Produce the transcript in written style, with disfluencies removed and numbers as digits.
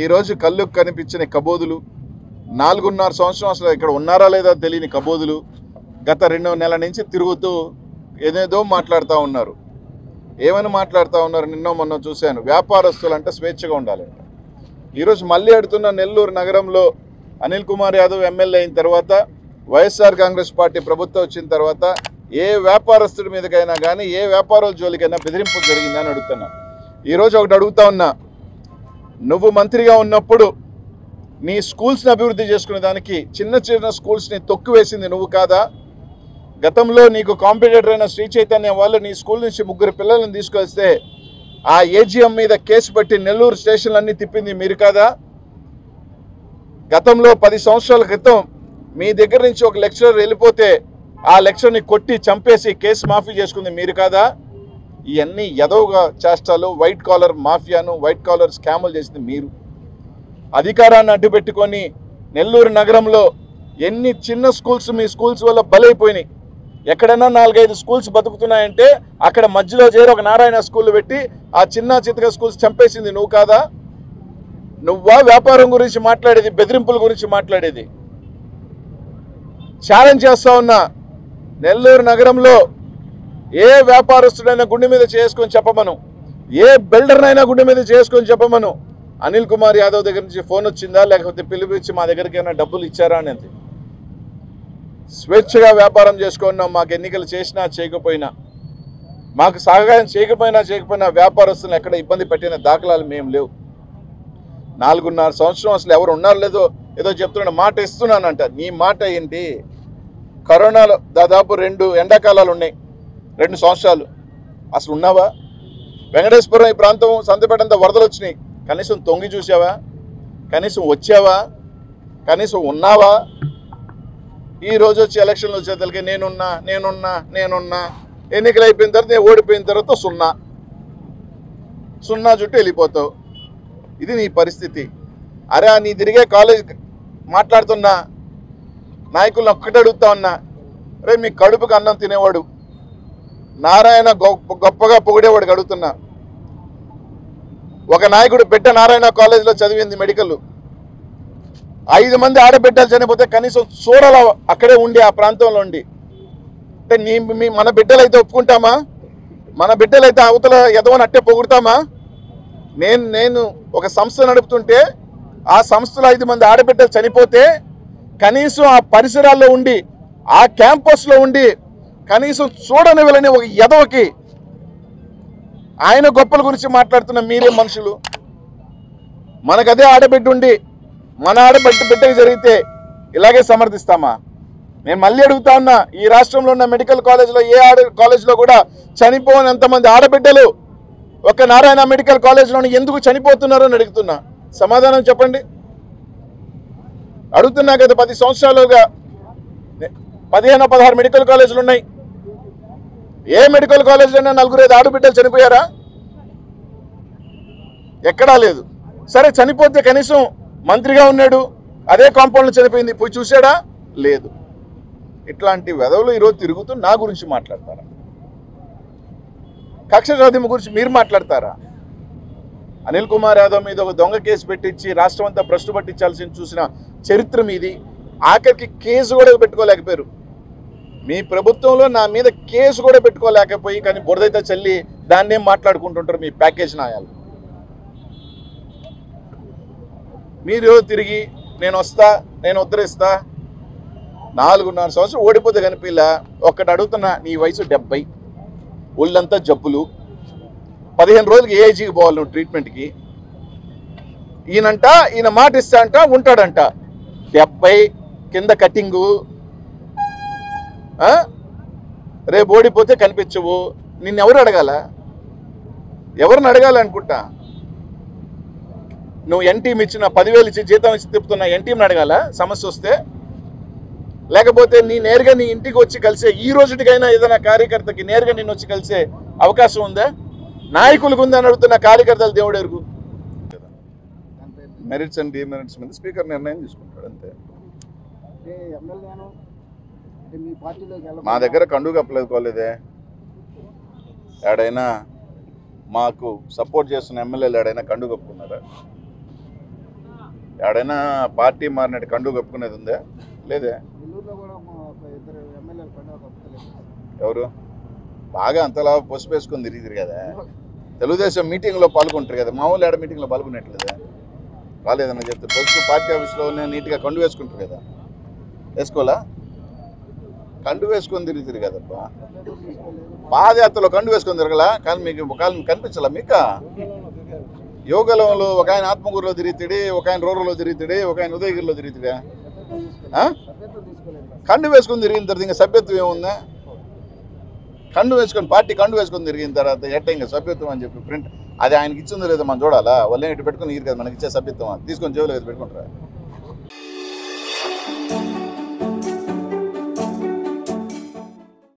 ఈరోజు కళ్ళకు కనిపించిన కబోదులు, 4.5 సంవత్సరం అసలు ఇక్కడ ఉన్నారా లేదా తెలియని కబోదులు గత 2 నెలల నుంచి తిరుగుతూ ఏదేదో మాట్లాడుతూ ఉన్నారు. ఏమని మాట్లాడుతూ ఉన్నారు? నిన్నో మొన్న చూశాను. వ్యాపారస్తులు అంటే స్వేచ్ఛగా ఉండాలంట. ఈరోజు మళ్ళీ అడుగుతున్న నెల్లూరు నగరంలో అనిల్ కుమార్ యాదవ్ ఎమ్మెల్యే అయిన తర్వాత, వైఎస్ఆర్ కాంగ్రెస్ పార్టీ ప్రభుత్వం వచ్చిన తర్వాత ఏ వ్యాపారస్తుడి మీదకైనా కానీ ఏ వ్యాపారుల జోలికైనా బెదిరింపు జరిగిందని అడుగుతున్నా. ఈరోజు ఒకటి అడుగుతా ఉన్నా, నువ్వు మంత్రిగా ఉన్నప్పుడు నీ స్కూల్స్ని అభివృద్ధి చేసుకునే దానికి చిన్న చిన్న స్కూల్స్ని తొక్కివేసింది నువ్వు కాదా? గతంలో నీకు కాంపిటేటర్ అయిన శ్రీ చైతన్య వాళ్ళు నీ స్కూల్ నుంచి 3 పిల్లలను తీసుకొస్తే ఆ ఏజీఎం మీద కేసు పెట్టి నెల్లూరు స్టేషన్లన్నీ తిప్పింది మీరు కాదా? గతంలో 10 సంవత్సరాల క్రితం మీ దగ్గర నుంచి ఒక లెక్చరర్ వెళ్ళిపోతే ఆ లెక్చర్ని కొట్టి చంపేసి కేసు మాఫీ చేసుకుంది మీరు కాదా? ఇవన్నీ ఎదవగా చేష్టాలు, వైట్ కాలర్ మాఫియాను, వైట్ కాలర్ స్కాములు చేసింది మీరు. అధికారాన్ని అడ్డుపెట్టుకొని నెల్లూరు నగరంలో ఎన్ని చిన్న స్కూల్స్ మీ స్కూల్స్ వల్ల బలైపోయినాయి. ఎక్కడైనా 4-5 స్కూల్స్ బతుకుతున్నాయంటే అక్కడ మధ్యలో చేరి ఒక నారాయణ స్కూల్ పెట్టి ఆ చిన్న చితక స్కూల్స్ చంపేసింది నువ్వు కాదా? నువ్వా వ్యాపారం గురించి మాట్లాడేది, బెదిరింపుల గురించి మాట్లాడేది? ఛాలెంజ్ చేస్తా ఉన్నా, నెల్లూరు నగరంలో ఏ వ్యాపారస్తుడైనా గుండె మీద చేసుకొని చెప్పమను, ఏ బిల్డర్నైనా గుండె మీద చేసుకొని చెప్పమను. అనిల్ కుమార్ యాదవ్ దగ్గర నుంచి ఫోన్ వచ్చిందా, లేకపోతే పిలిపించి మా దగ్గరికి ఏమైనా డబ్బులు ఇచ్చారా అనేది. స్వేచ్ఛగా వ్యాపారం చేసుకున్నాం. మాకు ఎన్నికలు చేసినా చేయకపోయినా, మాకు సహాయం చేయకపోయినా వ్యాపారస్తులను ఎక్కడ ఇబ్బంది పెట్టిన దాఖలాలు మేము లేవు. 4.5 సంవత్సరం అసలు ఎవరు ఉన్నారు లేదో ఏదో చెప్తున్నాడు, మాట ఇస్తున్నానంట. నీ మాట ఏంటి? కరోనాలో దాదాపు 2 ఎండాకాలాలు ఉన్నాయి, 2 సంవత్సరాలు. అసలు ఉన్నావా? వెంకటేశ్వరం ఈ ప్రాంతం సంతపేటంతా వరదలు వచ్చినాయి. కనీసం తొంగి చూసావా? కనీసం వచ్చావా? కనీసం ఉన్నావా? ఈ రోజు వచ్చి ఎలక్షన్లు వచ్చేతలకి నేనున్నా ఎన్నికలు అయిపోయిన తర్వాత, నేను ఓడిపోయిన తర్వాత సున్నా చుట్టూ వెళ్ళిపోతావు. ఇది నీ పరిస్థితి. అరే నీ తిరిగే కాలేజ్ మాట్లాడుతున్నా నాయకులను ఒక్కటే అడుగుతా ఉన్నా, రే మీ కడుపుకి అన్నం తినేవాడు నారాయణ గొప్పగా పొగిడేవాడికి అడుగుతున్నా. ఒక నాయకుడు బిడ్డ నారాయణ కాలేజీలో చదివింది మెడికల్. 5 మంది ఆడబిడ్డలు చనిపోతే కనీసం చూడాల అక్కడే ఉండి ఆ ప్రాంతంలో ఉండి. అంటే మన బిడ్డలైతే ఒప్పుకుంటామా? మన బిడ్డలైతే అవతల ఎదవని అట్టే పొగుడతామా? నేను ఒక సంస్థ నడుపుతుంటే ఆ సంస్థలో 5 మంది ఆడబిడ్డలు చనిపోతే కనీసం ఆ పరిసరాల్లో ఉండి, ఆ క్యాంపస్లో ఉండి కనీసం చూడని వెళ్ళని ఒక ఎదవకి ఆయన గొప్పల గురించి మాట్లాడుతున్న మీరే మనుషులు. మనకదే ఆడబిడ్డ ఉండి మన బిడ్డకి జరిగితే ఇలాగే సమర్థిస్తామా? నేను మళ్ళీ అడుగుతా ఉన్నా, ఈ రాష్ట్రంలో ఉన్న మెడికల్ కాలేజ్లో ఏ కాలేజ్లో కూడా చనిపోని ఎంతమంది ఆడబిడ్డలు ఒక నారాయణ మెడికల్ కాలేజ్లోని ఎందుకు చనిపోతున్నారో అని అడుగుతున్నా. సమాధానం చెప్పండి. అడుగుతున్నా కదా, 10 సంవత్సరాలుగా 15-16 మెడికల్ కాలేజీలు ఉన్నాయి. ఏ మెడికల్ కాలేజ్లోనే 4-5 ఆడబిడ్డలు చనిపోయారా? ఎక్కడా లేదు. సరే చనిపోతే కనీసం మంత్రిగా ఉన్నాడు, అదే కాంపౌండ్లో చనిపోయింది, పోయి చూశాడా? లేదు. ఇట్లాంటి వెధవలు ఈరోజు తిరుగుతూ నా గురించి మాట్లాడతారా? కక్ష సాధింపు గురించి మీరు మాట్లాడతారా? అనిల్ కుమార్ యాదవ్ మీద ఒక దొంగ కేసు పెట్టించి రాష్ట్రం అంతా భ్రష్టు పట్టించాల్సింది చూసిన చరిత్ర మీది. ఆఖరికి కేసు కూడా పెట్టుకోలేకపోయారు. మీ ప్రభుత్వంలో నా మీద కేసు కూడా పెట్టుకోలేకపోయి కానీ బురదైతే చల్లి దాన్నేం మాట్లాడుకుంటుంటారు మీ ప్యాకేజ్ నాయాలు. మీరు తిరిగి నేను వస్తా, నేను ఉద్ధరిస్తా. 4.5 సంవత్సరం ఓడిపోతే కనిపిల్ల. ఒక్కటి అడుగుతున్నా, నీ వయసు 70, ఒళ్ళంతా జబ్బులు, 15 రోజులకి ఏఐజీకి పోవాలి నువ్వు ట్రీట్మెంట్కి. ఈయన మాట ఇస్తా అంట, ఉంటాడంట. 70 కింద కటింగు, రేపు ఓడిపోతే కనిపించవు. నిన్నెవరు అడగాల? ఎవరిని అడగాలనుకుంటా? నువ్వు ఎన్టీఎం ఇచ్చిన 10,000 ఇచ్చి జీతం ఇచ్చి తిప్పుతున్నా ఎన్టీఎంని అడగాల సమస్య వస్తే? లేకపోతే నేరుగా నీ ఇంటికి వచ్చి కలిసే, ఈ రోజుకైనా ఏదైనా కార్యకర్తకి నేరుగా నిన్ను వచ్చి కలిసే అవకాశం ఉందా? నాయకులకు ఉందని అడుగుతున్న కార్యకర్తలు దేవుడు ఎరుగు. మెరిట్స్ అండ్ డిమెరిట్స్ మీద స్పీకర్ నిర్ణయం తీసుకుంటాడు అంతే. మా దగ్గర కండు కప్పలేదుకోలేదే. ఏడైనా మాకు సపోర్ట్ చేస్తున్న ఎమ్మెల్యేలు ఏడైనా కండు కప్పుకున్నారా? ఎవడైనా పార్టీ మారినట్టు కండు కప్పుకునేది ఉందా? లేదే. ఎవరు బాగా అంతలా పసుపు వేసుకొని తిరిగిరు కదా, తెలుగుదేశం మీటింగ్లో పాల్గొంటారు కదా, మామూలు ఆడ మీటింగ్లో పాల్గొనేట్లేదా? రాలేదన్నా చెప్తే పసుపు పార్టీ ఆఫీస్లోనే నీట్గా కండు వేసుకుంటారు కదా, వేసుకోవాలా? కండు వేసుకొని తిరుగుతారు కదబ్బా. పాదయాత్రలో కండు వేసుకొని తిరగలా? కానీ మీకు కాలం కనిపించాలా మీకు? యోగలంలో ఒక ఆయన ఆత్మకూరులో తిరుగుతాడే, ఒక ఆయన రూరల్లో తిరుగుతాడే, ఒక ఆయన ఉదయగిరిలో తిరుగుతాడా? కండు వేసుకొని తిరిగిన తర్వాత ఇంకా సభ్యత్వం ఏముందా? కండు వేసుకొని పార్టీ కండు వేసుకొని తిరిగిన తర్వాత ఎట్ట ఇంకా సభ్యత్వం అని చెప్పి ప్రింట్ అది ఆయనకి ఇచ్చిందో లేదో మనం చూడాలా? వాళ్ళే ఇటు పెట్టుకుని ఇరు కదా మనకి ఇచ్చే సభ్యత్వం తీసుకొని జేబులో పెట్టుకుంటారా?